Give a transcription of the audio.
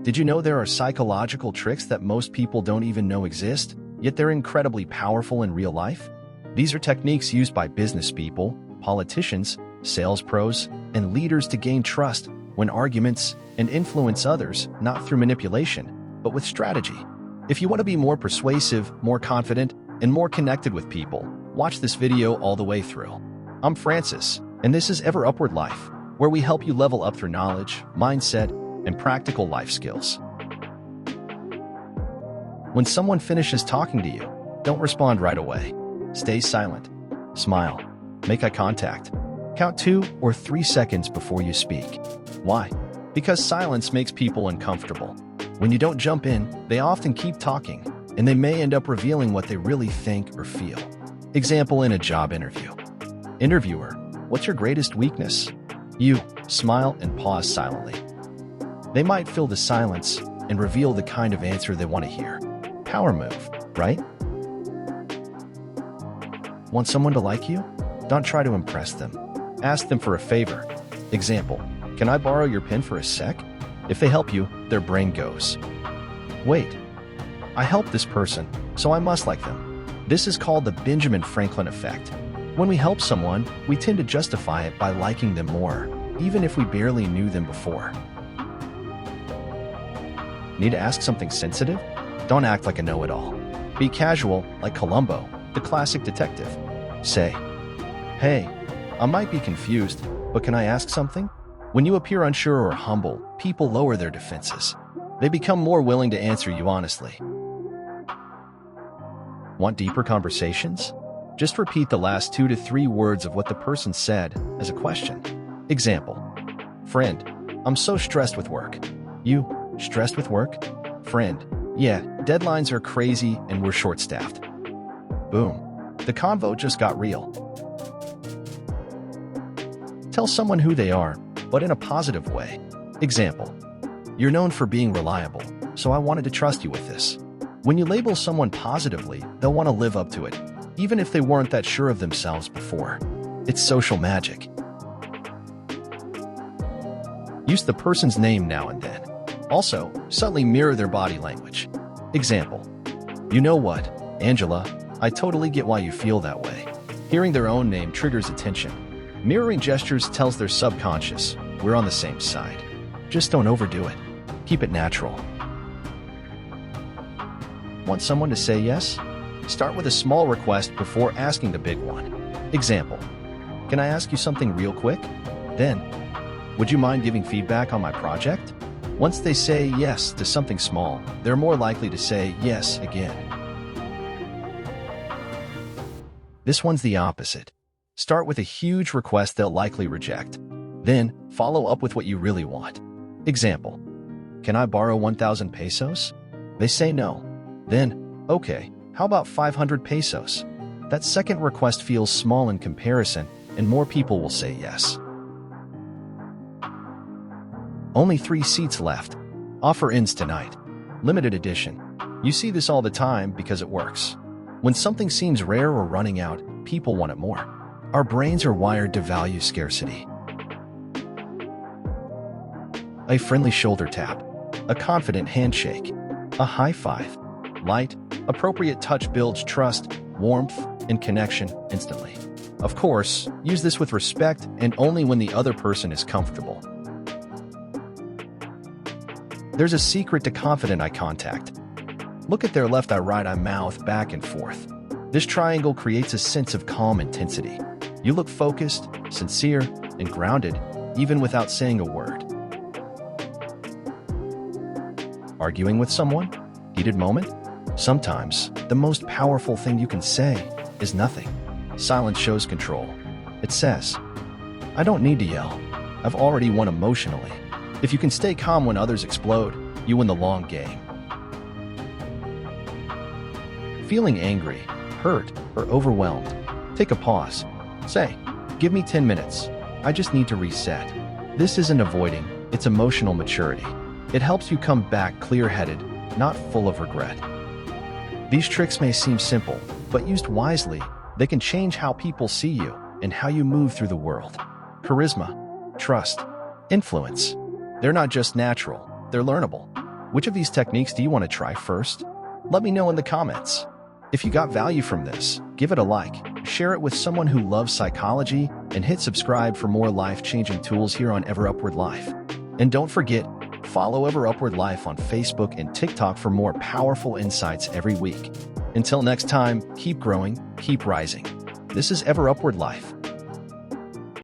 Did you know there are psychological tricks that most people don't even know exist, yet they're incredibly powerful in real life? These are techniques used by business people, politicians, sales pros, and leaders to gain trust, win arguments, and influence others, not through manipulation, but with strategy. If you want to be more persuasive, more confident, and more connected with people, watch this video all the way through. I'm Francis, and this is Ever Upward Life, where we help you level up through knowledge, mindset, and practical life skills. When someone finishes talking to you, don't respond right away. Stay silent. Smile. Make eye contact. Count 2 or 3 seconds before you speak. Why? Because silence makes people uncomfortable. When you don't jump in, they often keep talking, and they may end up revealing what they really think or feel. Example in a job interview. Interviewer, what's your greatest weakness? You smile and pause silently. They might fill the silence and reveal the kind of answer they want to hear. Power move, right? Want someone to like you? Don't try to impress them. Ask them for a favor. Example, can I borrow your pen for a sec? If they help you, their brain goes, wait, I helped this person, so I must like them. This is called the Benjamin Franklin effect. When we help someone, we tend to justify it by liking them more, even if we barely knew them before. Need to ask something sensitive? Don't act like a know-it-all. Be casual, like Columbo, the classic detective. Say, hey, I might be confused, but can I ask something? When you appear unsure or humble, people lower their defenses. They become more willing to answer you honestly. Want deeper conversations? Just repeat the last 2 to 3 words of what the person said as a question. Example, friend, I'm so stressed with work. You, stressed with work? Friend, yeah, deadlines are crazy and we're short-staffed. Boom, the convo just got real. Tell someone who they are, but in a positive way. Example, you're known for being reliable, so I wanted to trust you with this. When you label someone positively, they'll want to live up to it, even if they weren't that sure of themselves before. It's social magic. Use the person's name now and then. Also, subtly mirror their body language. Example, you know what, Angela, I totally get why you feel that way. Hearing their own name triggers attention. Mirroring gestures tells their subconscious, we're on the same side. Just don't overdo it. Keep it natural. Want someone to say yes? Start with a small request before asking the big one. Example, can I ask you something real quick? Then, would you mind giving feedback on my project? Once they say yes to something small, they're more likely to say yes again. This one's the opposite. Start with a huge request they'll likely reject. Then, follow up with what you really want. Example, can I borrow 1,000 pesos? They say no. Then, okay, how about 500 pesos? That second request feels small in comparison, and more people will say yes. Only 3 seats left. Offer ends tonight. Limited edition. You see this all the time because it works. When something seems rare or running out, people want it more. Our brains are wired to value scarcity. A friendly shoulder tap. A confident handshake. A high five. Light, appropriate touch builds trust, warmth, and connection instantly. Of course, use this with respect and only when the other person is comfortable. There's a secret to confident eye contact. Look at their left eye, right eye, mouth back and forth. This triangle creates a sense of calm intensity. You look focused, sincere, and grounded, even without saying a word. Arguing with someone? Heated moment? Sometimes, the most powerful thing you can say is nothing. Silence shows control. It says, I don't need to yell. I've already won emotionally. If you can stay calm when others explode, you win the long game. Feeling angry, hurt, or overwhelmed, take a pause. Say, give me 10 minutes. I just need to reset. This isn't avoiding, it's emotional maturity. It helps you come back clear-headed, not full of regret. These tricks may seem simple, but used wisely, they can change how people see you and how you move through the world. Charisma, trust, influence. They're not just natural, they're learnable. Which of these techniques do you want to try first? Let me know in the comments. If you got value from this, give it a like, share it with someone who loves psychology, and hit subscribe for more life-changing tools here on Ever Upward Life. And don't forget, follow Ever Upward Life on Facebook and TikTok for more powerful insights every week. Until next time, keep growing, keep rising. This is Ever Upward Life.